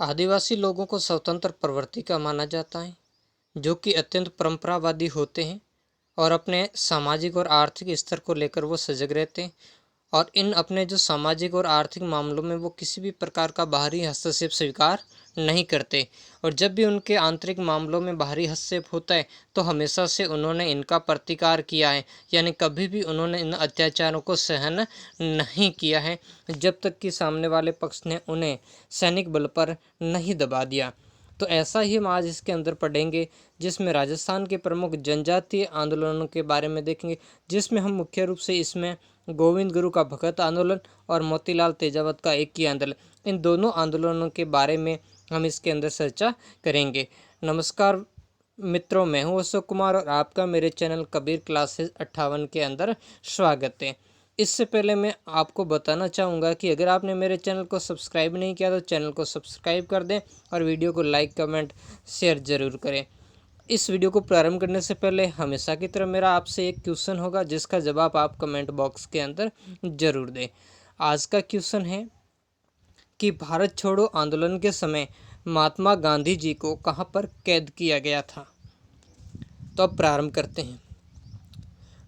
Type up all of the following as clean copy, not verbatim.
आदिवासी लोगों को स्वतंत्र प्रवृत्ति का माना जाता है, जो कि अत्यंत परंपरावादी होते हैं और अपने सामाजिक और आर्थिक स्तर को लेकर वो सजग रहते हैं। और इन अपने जो सामाजिक और आर्थिक मामलों में वो किसी भी प्रकार का बाहरी हस्तक्षेप स्वीकार नहीं करते। और जब भी उनके आंतरिक मामलों में बाहरी हस्तक्षेप होता है तो हमेशा से उन्होंने इनका प्रतिकार किया है, यानी कभी भी उन्होंने इन अत्याचारों को सहन नहीं किया है, जब तक कि सामने वाले पक्ष ने उन्हें सैनिक बल पर नहीं दबा दिया। तो ऐसा ही हम आज इसके अंदर पढ़ेंगे, जिसमें राजस्थान के प्रमुख जनजातीय आंदोलनों के बारे में देखेंगे, जिसमें हम मुख्य रूप से इसमें गोविंद गुरु का भगत आंदोलन और मोतीलाल तेजावत का एक ही आंदोलन, इन दोनों आंदोलनों के बारे में हम इसके अंदर चर्चा करेंगे। नमस्कार मित्रों, मैं हूं अशोक कुमार और आपका मेरे चैनल कबीर क्लासेस 58 के अंदर स्वागत है। इससे पहले मैं आपको बताना चाहूँगा कि अगर आपने मेरे चैनल को सब्सक्राइब नहीं किया तो चैनल को सब्सक्राइब कर दें और वीडियो को लाइक कमेंट शेयर ज़रूर करें। इस वीडियो को प्रारंभ करने से पहले हमेशा की तरह मेरा आपसे एक क्वेश्चन होगा, जिसका जवाब आप कमेंट बॉक्स के अंदर ज़रूर दें। आज का क्वेश्चन है कि भारत छोड़ो आंदोलन के समय महात्मा गांधी जी को कहाँ पर कैद किया गया था। तो अब प्रारंभ करते हैं।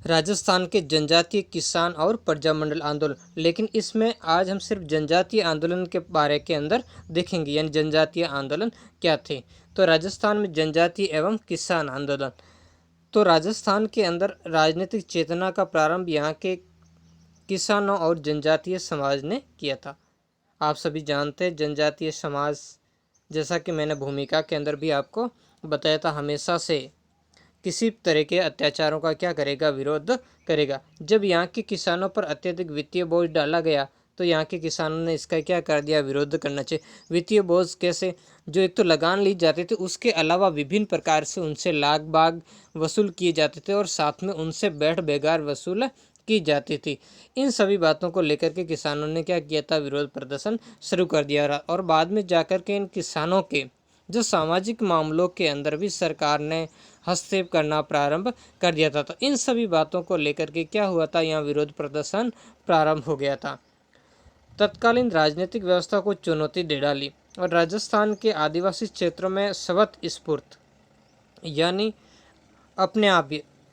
राजस्थान के जनजातीय किसान और प्रजामंडल आंदोलन, लेकिन इसमें आज हम सिर्फ जनजातीय आंदोलन के बारे के अंदर देखेंगे, यानी जनजातीय आंदोलन क्या थे। तो राजस्थान में जनजातीय एवं किसान आंदोलन, तो राजस्थान के अंदर राजनीतिक चेतना का प्रारंभ यहाँ के किसानों और जनजातीय समाज ने किया था। आप सभी जानते हैं जनजातीय समाज, जैसा कि मैंने भूमिका के अंदर भी आपको बताया था, हमेशा से किसी तरह के अत्याचारों का क्या करेगा, विरोध करेगा। जब यहाँ के किसानों पर अत्यधिक वित्तीय बोझ डाला गया तो यहाँ के किसानों ने इसका क्या कर दिया, विरोध करना चाहिए। वित्तीय बोझ कैसे, जो एक तो लगान ली जाती थी, उसके अलावा विभिन्न प्रकार से उनसे लाग बाग वसूल किए जाते थे और साथ में उनसे बैठ बेगार वसूल की जाती थी। इन सभी बातों को लेकर के किसानों ने क्या किया था, विरोध प्रदर्शन शुरू कर दिया। और बाद में जाकर के इन किसानों के जो सामाजिक मामलों के अंदर भी सरकार ने हस्तक्षेप करना प्रारंभ कर दिया था। तो इन सभी बातों को लेकर के क्या हुआ था, यहाँ विरोध प्रदर्शन प्रारंभ हो गया था। तत्कालीन राजनीतिक व्यवस्था को चुनौती दे डाली और राजस्थान के आदिवासी क्षेत्रों में स्वतः यानी अपने आप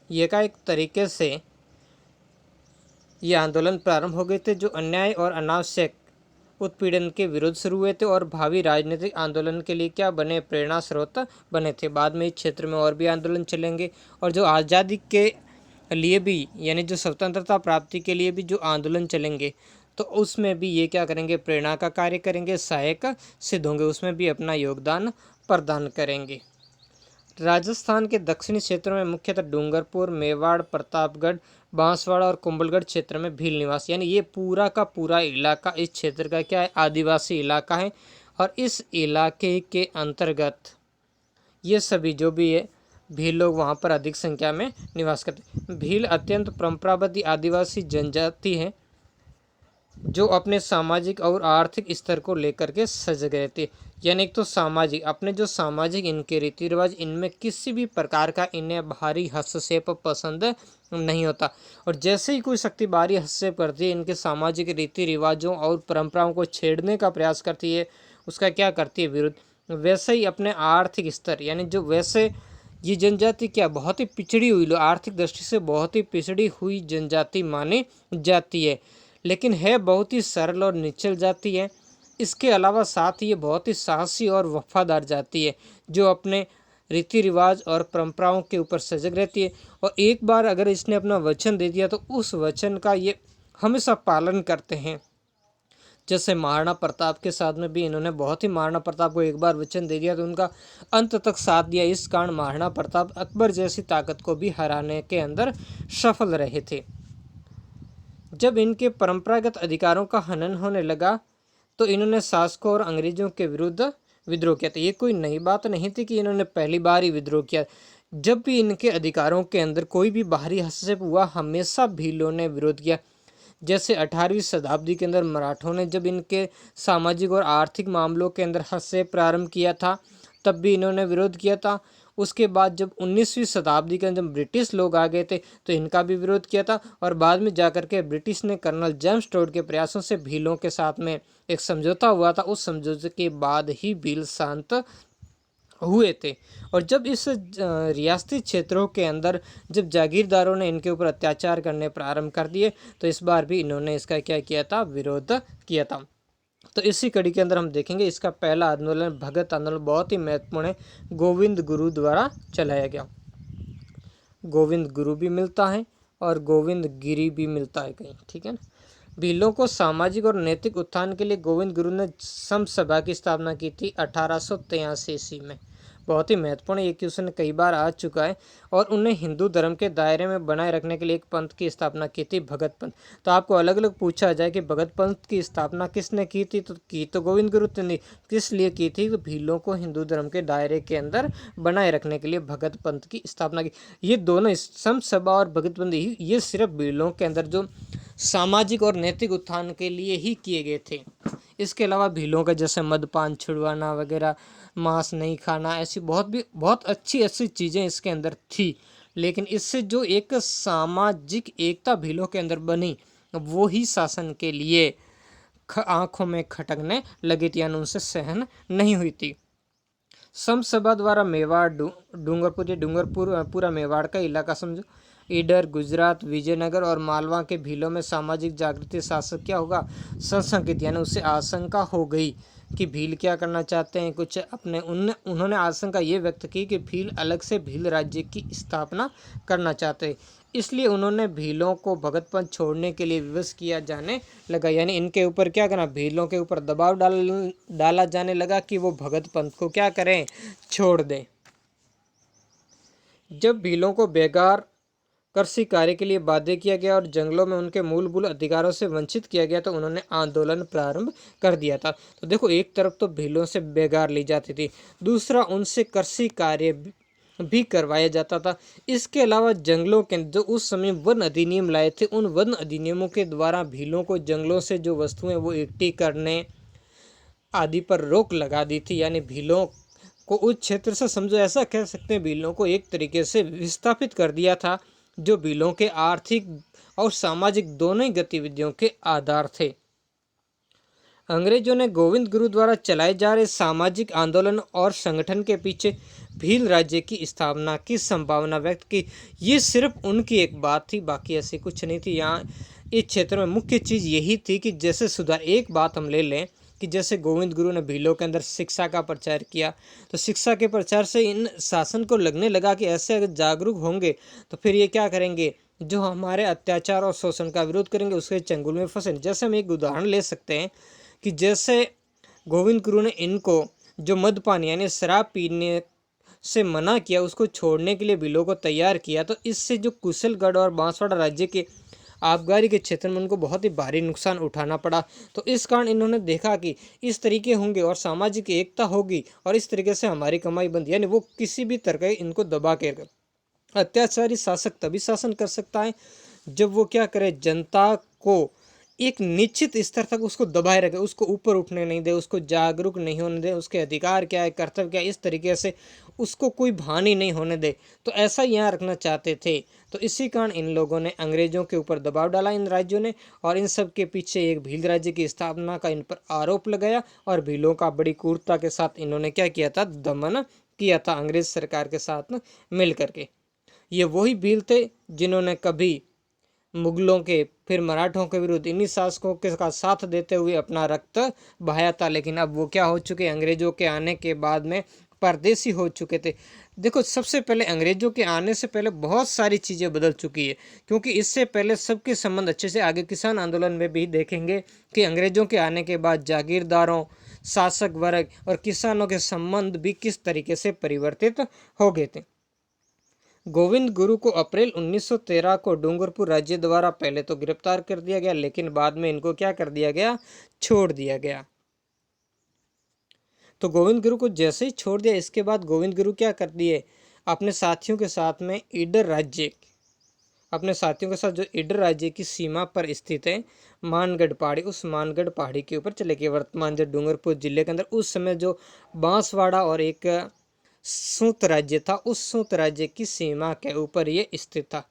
ये का एक तरीके से ये आंदोलन प्रारंभ हो गए थे, जो अन्याय और अनावश्यक उत्पीड़न के विरुद्ध शुरू हुए थे और भावी राजनीतिक आंदोलन के लिए क्या बने, प्रेरणा स्रोत बने थे। बाद में इस क्षेत्र में और भी आंदोलन चलेंगे और जो आज़ादी के लिए भी, यानी जो स्वतंत्रता प्राप्ति के लिए भी जो आंदोलन चलेंगे, तो उसमें भी ये क्या करेंगे, प्रेरणा का कार्य करेंगे, सहायक सिद्ध होंगे, उसमें भी अपना योगदान प्रदान करेंगे। राजस्थान के दक्षिणी क्षेत्रों में मुख्यतः डूंगरपुर, मेवाड़, प्रतापगढ़, बांसवाड़ा और कुंभलगढ़ क्षेत्र में भील निवास, यानी ये पूरा का पूरा इलाका इस क्षेत्र का क्या है, आदिवासी इलाका है। और इस इलाके के अंतर्गत ये सभी जो भी है भील लोग वहाँ पर अधिक संख्या में निवास करते हैं। भील अत्यंत परंपरावादी आदिवासी जनजाति है, जो अपने सामाजिक और आर्थिक स्तर को लेकर के सजग रहती है। यानी एक तो सामाजिक, अपने जो सामाजिक इनके रीति रिवाज, इनमें किसी भी प्रकार का इन्हें बाहरी हस्तक्षेप पसंद नहीं होता। और जैसे ही कोई शक्ति बाहरी हस्तक्षेप करती है, इनके सामाजिक रीति रिवाजों और परंपराओं को छेड़ने का प्रयास करती है, उसका क्या करती है, विरोध। वैसे ही अपने आर्थिक स्तर, यानी जो वैसे ये जनजाति क्या बहुत ही पिछड़ी हुई, आर्थिक दृष्टि से बहुत ही पिछड़ी हुई जनजाति मानी जाती है, लेकिन है बहुत ही सरल और निश्चल जाति है। इसके अलावा साथ ही ये बहुत ही साहसी और वफादार जाति है, जो अपने रीति रिवाज और परंपराओं के ऊपर सजग रहती है। और एक बार अगर इसने अपना वचन दे दिया तो उस वचन का ये हमेशा पालन करते हैं। जैसे महाराणा प्रताप के साथ में भी इन्होंने बहुत ही, महाराणा प्रताप को एक बार वचन दे दिया तो उनका अंत तक साथ दिया। इस कारण महाराणा प्रताप अकबर जैसी ताकत को भी हराने के अंदर सफल रहे थे। जब इनके परंपरागत अधिकारों का हनन होने लगा तो इन्होंने शासकों और अंग्रेजों के विरुद्ध विद्रोह किया था। ये कोई नई बात नहीं थी कि इन्होंने पहली बार ही विद्रोह किया। जब भी इनके अधिकारों के अंदर कोई भी बाहरी हस्तक्षेप हुआ, हमेशा भीलों ने विरोध किया। जैसे 18वीं शताब्दी के अंदर मराठों ने जब इनके सामाजिक और आर्थिक मामलों के अंदर हस्तक्षेप प्रारंभ किया था, तब भी इन्होंने विरोध किया था। उसके बाद जब 19वीं शताब्दी के अंदर जब ब्रिटिश लोग आ गए थे तो इनका भी विरोध किया था, और बाद में जाकर के ब्रिटिश ने कर्नल जेम्स टोड के प्रयासों से भीलों के साथ में एक समझौता हुआ था। उस समझौते के बाद ही भील शांत हुए थे। और जब इस रियासती क्षेत्रों के अंदर जब जागीरदारों ने इनके ऊपर अत्याचार करने प्रारंभ कर दिए तो इस बार भी इन्होंने इसका क्या किया था, विरोध किया था। तो इसी कड़ी के अंदर हम देखेंगे इसका पहला आंदोलन भगत आंदोलन बहुत ही महत्वपूर्ण है, गोविंद गुरु द्वारा चलाया गया। गोविंद गुरु भी मिलता है और गोविंद गिरी भी मिलता है कहीं, ठीक है ना। भीलों को सामाजिक और नैतिक उत्थान के लिए गोविंद गुरु ने सम सभा की स्थापना की थी 1883 ईस्वी में। बहुत ही महत्वपूर्ण है ये क्वेश्चन कई बार आ चुका है। और उन्हें हिंदू धर्म के दायरे में बनाए रखने के लिए एक पंथ की स्थापना की थी, भगत पंथ। तो आपको अलग अलग पूछा जाए कि भगत पंथ की स्थापना किसने की थी, तो की तो गोविंद गुरु ने। किस लिए की थी, तो भीलों को हिंदू धर्म के दायरे के अंदर बनाए रखने के लिए भगत पंथ की स्थापना की। ये दोनों सम सभा और भगत पंथ ये सिर्फ भीलों के अंदर जो सामाजिक और नैतिक उत्थान के लिए ही किए गए थे। इसके अलावा भीलों का जैसे मदपान छुड़वाना वगैरह, मांस नहीं खाना, ऐसी बहुत अच्छी चीज़ें इसके अंदर थी। लेकिन इससे जो एक सामाजिक एकता भीलों के अंदर बनी वो ही शासन के लिए आंखों में खटकने लगी थी, यानी उनसे सहन नहीं हुई थी। सम सभा द्वारा मेवाड़ डूंगरपुर पूरा मेवाड़ का इलाका समझो, ईडर, गुजरात, विजयनगर और मालवा के भीलों में सामाजिक जागृति शासक क्या होगा, संशंकित, यानी उससे आशंका हो गई कि भील क्या करना चाहते हैं, कुछ अपने उन्होंने आशंका ये व्यक्त की कि भील अलग से भील राज्य की स्थापना करना चाहते हैं। इसलिए उन्होंने भीलों को भगत पंथ छोड़ने के लिए विवश किया जाने लगा, यानी इनके ऊपर क्या करना, भीलों के ऊपर दबाव डाला जाने लगा कि वो भगत पंथ को क्या करें, छोड़ दें। जब भीलों को बेगार कृषि कार्य के लिए बाध्य किया गया और जंगलों में उनके मूलभूत अधिकारों से वंचित किया गया तो उन्होंने आंदोलन प्रारंभ कर दिया था। तो देखो, एक तरफ तो भीलों से बेगार ली जाती थी, दूसरा उनसे कृषि कार्य भी करवाया जाता था। इसके अलावा जंगलों के जो उस समय वन अधिनियम लाए थे, उन वन अधिनियमों के द्वारा भीलों को जंगलों से जो वस्तुएं वो इकट्ठी करने आदि पर रोक लगा दी थी। यानी भीलों को उस क्षेत्र से समझो, ऐसा कह सकते हैं, भीलों को एक तरीके से विस्थापित कर दिया था, जो भीलों के आर्थिक और सामाजिक दोनों ही गतिविधियों के आधार थे। अंग्रेजों ने गोविंद गुरु द्वारा चलाए जा रहे सामाजिक आंदोलन और संगठन के पीछे भील राज्य की स्थापना की संभावना व्यक्त की। ये सिर्फ उनकी एक बात थी, बाकी ऐसी कुछ नहीं थी। यहाँ इस क्षेत्र में मुख्य चीज़ यही थी कि जैसे सुधार, एक बात हम ले लें कि जैसे गोविंद गुरु ने भीलों के अंदर शिक्षा का प्रचार किया, तो शिक्षा के प्रचार से इन शासन को लगने लगा कि ऐसे अगर जागरूक होंगे तो फिर ये क्या करेंगे, जो हमारे अत्याचार और शोषण का विरोध करेंगे उसके चंगुल में फंसे। जैसे हम एक उदाहरण ले सकते हैं कि जैसे गोविंद गुरु ने इनको जो मदपान यानी शराब पीने से मना किया, उसको छोड़ने के लिए भीलों को तैयार किया, तो इससे जो कुशलगढ़ और बांसवाड़ा राज्य के आबकारी के क्षेत्र में उनको बहुत ही भारी नुकसान उठाना पड़ा। तो इस कारण इन्होंने देखा कि इस तरीके होंगे और सामाजिक एकता होगी और इस तरीके से हमारी कमाई बंद, यानी वो किसी भी तरह के इनको दबा के, अत्याचारी शासक तभी शासन कर सकता है जब वो क्या करे, जनता को एक निश्चित स्तर तक उसको दबाए रखे, उसको ऊपर उठने नहीं दे, उसको जागरूक नहीं होने दे, उसके अधिकार क्या है, कर्तव्य क्या है, इस तरीके से उसको कोई भानी नहीं होने दे। तो ऐसा यहाँ रखना चाहते थे। तो इसी कारण इन लोगों ने अंग्रेजों के ऊपर दबाव डाला, इन राज्यों ने, और इन सब के पीछे एक भील राज्य की स्थापना का इन पर आरोप लगाया और भीलों का बड़ी क्रूरता के साथ इन्होंने क्या किया था, दमन किया था अंग्रेज सरकार के साथ मिल करके। ये वही भील थे जिन्होंने कभी मुगलों के फिर मराठों के विरुद्ध इन्हीं शासकों के साथ देते हुए अपना रक्त बहाया था। लेकिन अब वो क्या हो चुके, अंग्रेजों के आने के बाद में परदेसी हो चुके थे। देखो, सबसे पहले अंग्रेजों के आने से पहले बहुत सारी चीज़ें बदल चुकी है, क्योंकि इससे पहले सबके संबंध अच्छे से, आगे किसान आंदोलन में भी देखेंगे कि अंग्रेजों के आने के बाद जागीरदारों, शासक वर्ग और किसानों के संबंध भी किस तरीके से परिवर्तित हो गए थे। गोविंद गुरु को अप्रैल 1913 को डूंगरपुर राज्य द्वारा पहले तो गिरफ्तार कर दिया गया, लेकिन बाद में इनको क्या कर दिया गया, छोड़ दिया गया। तो गोविंद गुरु को जैसे ही छोड़ दिया, इसके बाद गोविंद गुरु क्या कर दिए, अपने साथियों के साथ में ईडर राज्य अपने साथियों के साथ जो ईडर राज्य की सीमा पर स्थित है मानगढ़ पहाड़ी, उस मानगढ़ पहाड़ी के ऊपर चले गए। वर्तमान जो डूंगरपुर जिले के अंदर उस समय जो बांसवाड़ा और एक सूत राज्य था, उस सूत राज्य की सीमा के ऊपर ये स्थित था।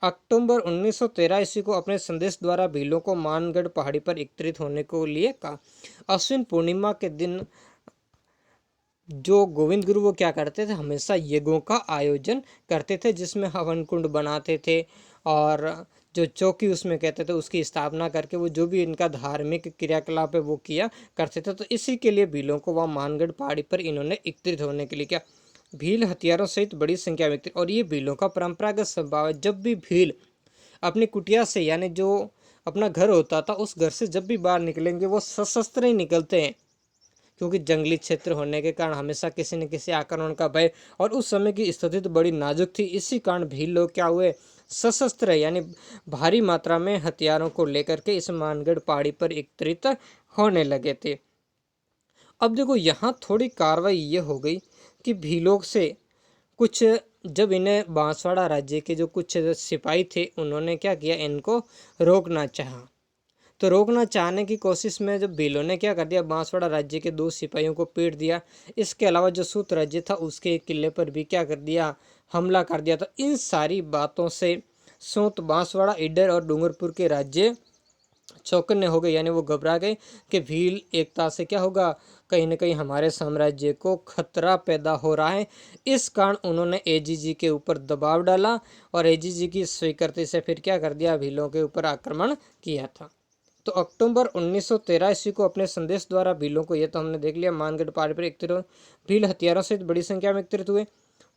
अक्टूबर 1913 ईस्वी को अपने संदेश द्वारा भीलों को मानगढ़ पहाड़ी पर एकत्रित होने को लिए कहा। अश्विन पूर्णिमा के दिन जो गोविंद गुरु वो क्या करते थे, हमेशा यज्ञों का आयोजन करते थे, जिसमें हवन कुंड बनाते थे और जो चौकी उसमें कहते थे उसकी स्थापना करके वो जो भी इनका धार्मिक क्रियाकलाप है वो किया करते थे। तो इसी के लिए भीलों को वहाँ मानगढ़ पहाड़ी पर इन्होंने एकत्रित होने के लिए क्या, भील हथियारों सहित बड़ी संख्या में एकत्रित। और ये भीलों का परंपरागत स्वभाव है, जब भी भील अपनी कुटिया से यानी जो अपना घर होता था उस घर से जब भी बाहर निकलेंगे वो सशस्त्र ही निकलते हैं, क्योंकि जंगली क्षेत्र होने के कारण हमेशा किसी न किसी आक्रमण का भय, और उस समय की स्थिति तो बड़ी नाजुक थी। इसी कारण भील लोग क्या हुए, सशस्त्र यानी भारी मात्रा में हथियारों को लेकर के इस मानगढ़ पहाड़ी पर एकत्रित होने लगे थे। अब देखो यहाँ थोड़ी कार्रवाई ये हो गई कि भीलों से कुछ, जब इन्हें बांसवाड़ा राज्य के जो कुछ सिपाही थे उन्होंने क्या किया, इनको रोकना चाहा। तो रोकना चाहने की कोशिश में जब भीलों ने क्या कर दिया, बांसवाड़ा राज्य के 2 सिपाहियों को पीट दिया। इसके अलावा जो सूत राज्य था उसके एक किले पर भी क्या कर दिया, हमला कर दिया। तो इन सारी बातों से सूत, बांसवाड़ा, ईडर और डूंगरपुर के राज्य चौकन्ने हो गए, यानी वो घबरा गए कि भील एकता से क्या होगा, कहीं ना कहीं हमारे साम्राज्य को खतरा पैदा हो रहा है। इस कारण उन्होंने एजीजी के ऊपर दबाव डाला और एजीजी की स्वीकृति से फिर क्या कर दिया, भीलों के ऊपर आक्रमण किया था। तो अक्टूबर 1913 ईस्वी को अपने संदेश द्वारा भीलों को, ये तो हमने देख लिया, मानगढ़ पहाड़ी पर एकत्रित, भील हथियारों सहित बड़ी संख्या में एकत्रित हुए।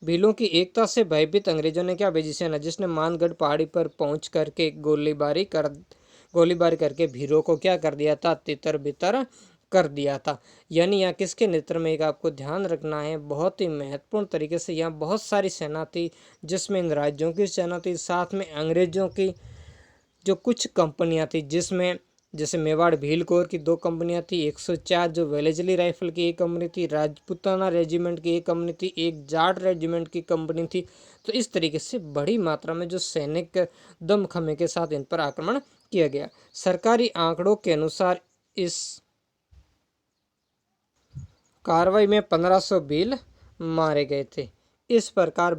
भीलों की एकता से भयभीत अंग्रेजों ने क्या भेजी सेना, जिसने मानगढ़ पहाड़ी पर पहुंच करके गोलीबारी करके भीलों को क्या कर दिया था, तितर बितर कर दिया था। यानी यहाँ किसके नेतृत्व में, एक आपको ध्यान रखना है, बहुत ही महत्वपूर्ण तरीके से यहाँ बहुत सारी सेना थी, जिसमें इन राज्यों की सेना थी, साथ में अंग्रेजों की जो कुछ कंपनियां थी, जिसमें जैसे मेवाड़ भील कोर की 2 कंपनियां थी, 104 जो वेलेजली राइफल की एक कंपनी थी, राजपूताना रेजिमेंट की एक कंपनी थी, एक जाट रेजिमेंट की कंपनी थी। तो इस तरीके से बड़ी मात्रा में जो सैनिक दमखमे के साथ इन पर आक्रमण किया गया। सरकारी आंकड़ों के अनुसार इस कार्रवाई में 1500 भील मारे गए थे। इस प्रकार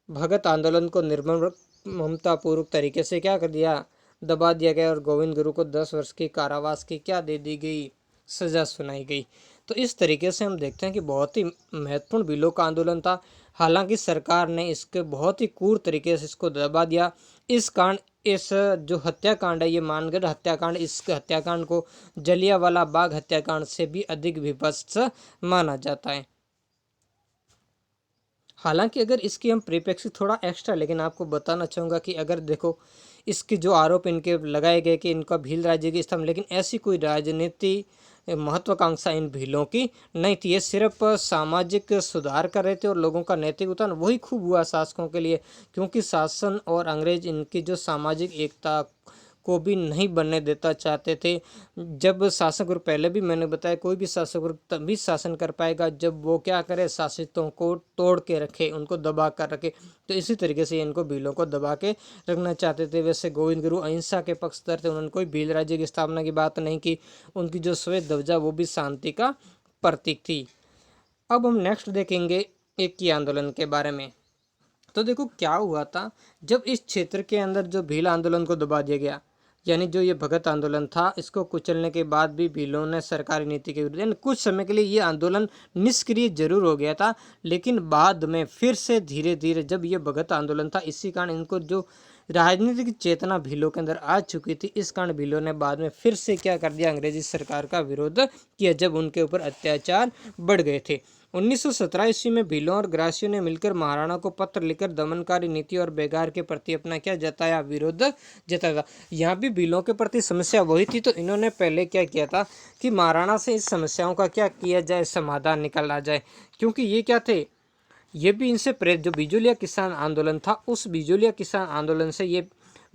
भगत आंदोलन को निर्ममतापूर्वक तरीके से क्या कर दिया, दबा दिया गया और गोविंद गुरु को 10 वर्ष की कारावास की क्या दे दी गई, सजा सुनाई गई। तो इस तरीके से हम देखते हैं कि बहुत ही महत्वपूर्ण भीलों का आंदोलन था। हालांकि सरकार ने इसके बहुत ही क्रूर तरीके से इसको दबा दिया। इस कारण इस जो हत्याकांड है, ये मानगढ़ हत्याकांड, इस हत्याकांड को जलियांवाला बाग हत्याकांड से भी अधिक विभत्स माना जाता है। हालांकि अगर इसकी हम परिप्रेक्ष्य थोड़ा एक्स्ट्रा, लेकिन आपको बताना चाहूँगा कि अगर देखो इसके जो आरोप इनके लगाए गए कि इनका भील राज्य की स्थापना, लेकिन ऐसी कोई राजनीति महत्वाकांक्षा इन भीलों की नहीं थी। ये सिर्फ सामाजिक सुधार कर रहे थे और लोगों का नैतिक उत्थान वही खूब हुआ शासकों के लिए, क्योंकि शासन और अंग्रेज इनकी जो सामाजिक एकता को भी नहीं बनने देता चाहते थे। जब शासक वर्ग, पहले भी मैंने बताया, कोई भी शासक वर्ग तभी शासन कर पाएगा जब वो क्या करे, शासितों को तोड़ के रखे, उनको दबा कर रखे। तो इसी तरीके से इनको भीलों को दबा के रखना चाहते थे। वैसे गोविंद गुरु अहिंसा के पक्षधर थे, उन्होंने कोई भील राज्य की स्थापना की बात नहीं की। उनकी जो श्वेत ध्वजा वो भी शांति का प्रतीक थी। अब हम नेक्स्ट देखेंगे एक आंदोलन के बारे में। तो देखो क्या हुआ था, जब इस क्षेत्र के अंदर जो भील आंदोलन को दबा दिया गया, यानी जो ये भगत आंदोलन था, इसको कुचलने के बाद भी भीलों ने सरकारी नीति के विरुद्ध, यानी कुछ समय के लिए ये आंदोलन निष्क्रिय जरूर हो गया था, लेकिन बाद में फिर से धीरे धीरे जब ये भगत आंदोलन था, इसी कारण इनको जो राजनीतिक चेतना भीलों के अंदर आ चुकी थी, इस कारण भीलों ने बाद में फिर से क्या कर दिया, अंग्रेजी सरकार का विरोध किया जब उनके ऊपर अत्याचार बढ़ गए थे। 1917 ईस्वी में भीलों और ग्रासियों ने मिलकर महाराणा को पत्र लिखकर दमनकारी नीति और बेगार के प्रति अपना क्या जताया, विरोध जताया। यहाँ भी भीलों के प्रति समस्या वही थी, तो इन्होंने पहले क्या किया था कि महाराणा से इस समस्याओं का क्या किया जाए, समाधान निकाला जाए, क्योंकि ये क्या थे, ये भी इनसे प्रेरित जो बिजोलिया किसान आंदोलन था, उस बिजोलिया किसान आंदोलन से ये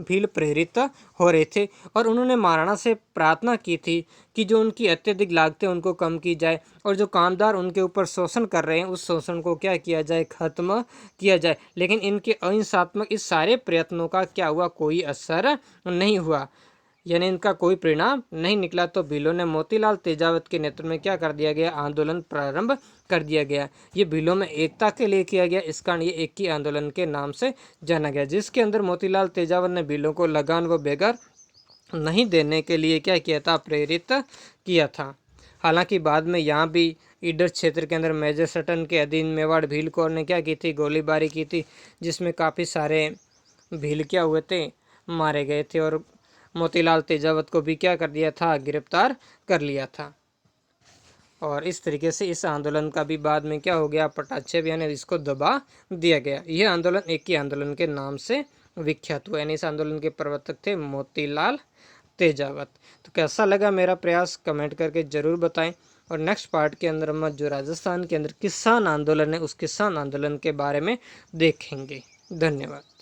भील प्रेरित हो रहे थे और उन्होंने महाराणा से प्रार्थना की थी कि जो उनकी अत्यधिक लागतें उनको कम की जाए और जो कामदार उनके ऊपर शोषण कर रहे हैं उस शोषण को क्या किया जाए, खत्म किया जाए। लेकिन इनके अहिंसात्मक इस सारे प्रयत्नों का क्या हुआ, कोई असर नहीं हुआ, यानी इनका कोई परिणाम नहीं निकला। तो भीलों ने मोतीलाल तेजावत के नेतृत्व में क्या कर दिया गया, आंदोलन प्रारंभ कर दिया गया। ये भीलों में एकता के लिए किया गया, इस कारण ये एक ही आंदोलन के नाम से जाना गया, जिसके अंदर मोतीलाल तेजावत ने भीलों को लगान व बेगार नहीं देने के लिए क्या किया था, प्रेरित किया था। हालांकि बाद में यहाँ भी ईडर क्षेत्र के अंदर मेजर सटन के अधीन मेवाड़ भील कौर ने क्या की थी, गोलीबारी की थी, जिसमें काफ़ी सारे भील क्या हुए थे, मारे गए थे और मोतीलाल तेजावत को भी क्या कर दिया था, गिरफ्तार कर लिया था। और इस तरीके से इस आंदोलन का भी बाद में क्या हो गया, पटाक्षेप यानी इसको दबा दिया गया। यह आंदोलन एक ही आंदोलन के नाम से विख्यात हुआ, यानी इस आंदोलन के प्रवर्तक थे मोतीलाल तेजावत। तो कैसा लगा मेरा प्रयास, कमेंट करके ज़रूर बताएं। और नेक्स्ट पार्ट के अंदर हम जो राजस्थान के अंदर किसान आंदोलन है उस किसान आंदोलन के बारे में देखेंगे। धन्यवाद।